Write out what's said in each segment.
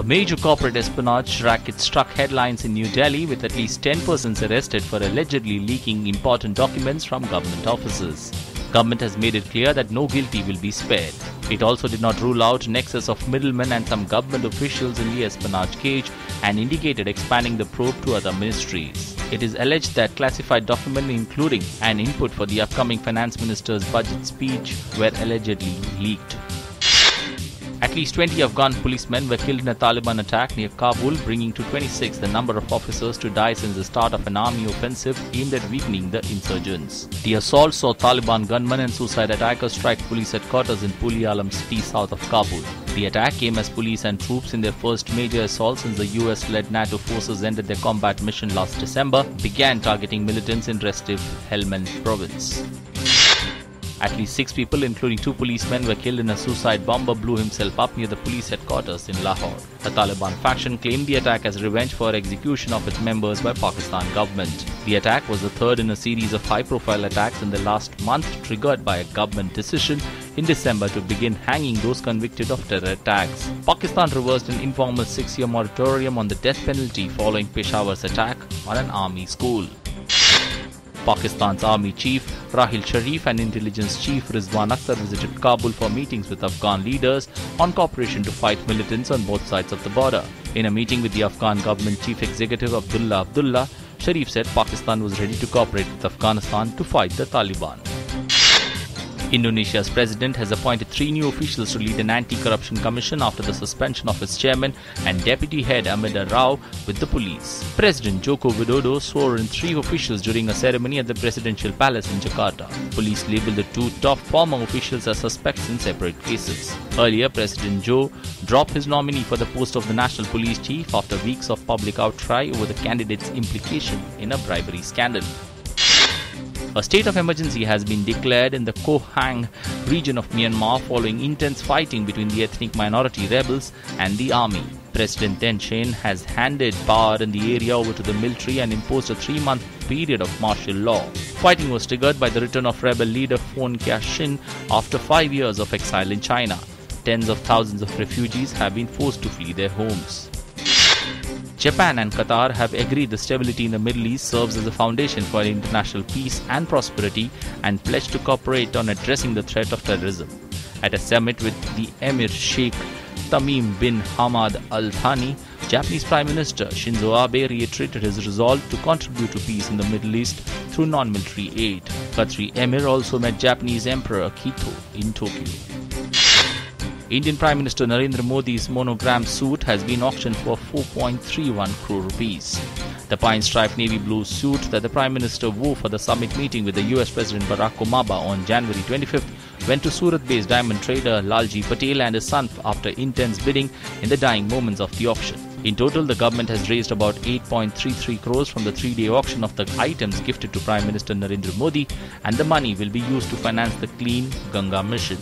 A major corporate espionage racket struck headlines in New Delhi with at least 10 persons arrested for allegedly leaking important documents from government offices. Government has made it clear that no guilty will be spared. It also did not rule out nexus of middlemen and some government officials in the espionage cage and indicated expanding the probe to other ministries. It is alleged that classified documents including an input for the upcoming finance minister's budget speech were allegedly leaked. At least 20 Afghan policemen were killed in a Taliban attack near Kabul, bringing to 26 the number of officers to die since the start of an army offensive aimed at weakening the insurgents. The assault saw Taliban gunmen and suicide attackers strike police headquarters in Puli Alam city south of Kabul. The attack came as police and troops in their first major assault since the US-led NATO forces ended their combat mission last December began targeting militants in restive Helmand province. At least 6 people, including 2 policemen, were killed in a suicide bomber blew himself up near the police headquarters in Lahore. The Taliban faction claimed the attack as revenge for execution of its members by Pakistan government. The attack was the third in a series of high-profile attacks in the last month, triggered by a government decision in December to begin hanging those convicted of terror attacks. Pakistan reversed an informal 6-year moratorium on the death penalty following Peshawar's attack on an army school. Pakistan's Army Chief Rahil Sharif and Intelligence Chief Rizwan Akhtar visited Kabul for meetings with Afghan leaders on cooperation to fight militants on both sides of the border. In a meeting with the Afghan government Chief Executive Abdullah, Sharif said Pakistan was ready to cooperate with Afghanistan to fight the Taliban. Indonesia's president has appointed 3 new officials to lead an anti-corruption commission after the suspension of its chairman and deputy head Amida Rao with the police. President Joko Widodo swore in 3 officials during a ceremony at the presidential palace in Jakarta. Police labeled the 2 top former officials as suspects in separate cases. Earlier, President Joe dropped his nominee for the post of the National Police Chief after weeks of public outcry over the candidate's implication in a bribery scandal. A state of emergency has been declared in the Khohang region of Myanmar following intense fighting between the ethnic minority rebels and the army. President Thein Sein has handed power in the area over to the military and imposed a 3-month period of martial law. Fighting was triggered by the return of rebel leader Phon Kya Shin after 5 years of exile in China. Tens of thousands of refugees have been forced to flee their homes. Japan and Qatar have agreed the stability in the Middle East serves as a foundation for international peace and prosperity and pledged to cooperate on addressing the threat of terrorism. At a summit with the Emir Sheikh Tamim bin Hamad Al Thani, Japanese Prime Minister Shinzo Abe reiterated his resolve to contribute to peace in the Middle East through non-military aid. Qatari Emir also met Japanese Emperor Akihito in Tokyo. Indian Prime Minister Narendra Modi's monogram suit has been auctioned for 4.31 crore rupees. The pine-striped navy blue suit that the Prime Minister wore for the summit meeting with the US President Barack Obama on January 25th went to Surat-based diamond trader Lalji Patel and his son after intense bidding in the dying moments of the auction. In total, the government has raised about 8.33 crores from the 3-day auction of the items gifted to Prime Minister Narendra Modi, and the money will be used to finance the Clean Ganga mission.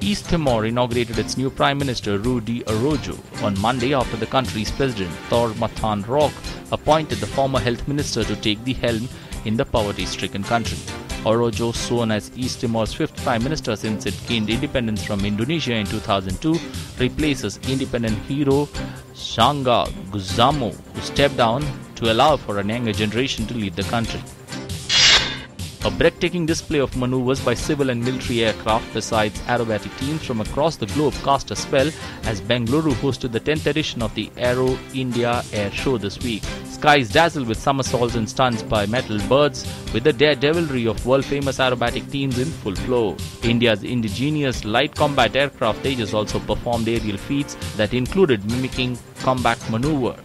East Timor inaugurated its new Prime Minister Rudy Araujo on Monday after the country's president Thor Mathan Roque appointed the former health minister to take the helm in the poverty-stricken country. Araujo, sworn as East Timor's 5th Prime Minister since it gained independence from Indonesia in 2002, replaces independent hero Shangga Guzamo, who stepped down to allow for a younger generation to lead the country. A breathtaking display of maneuvers by civil and military aircraft besides aerobatic teams from across the globe cast a spell as Bengaluru hosted the 10th edition of the Aero India Air Show this week. Skies dazzled with somersaults and stunts by metal birds with the daredevilry of world-famous aerobatic teams in full flow. India's indigenous light combat aircraft Tejas also performed aerial feats that included mimicking combat maneuver.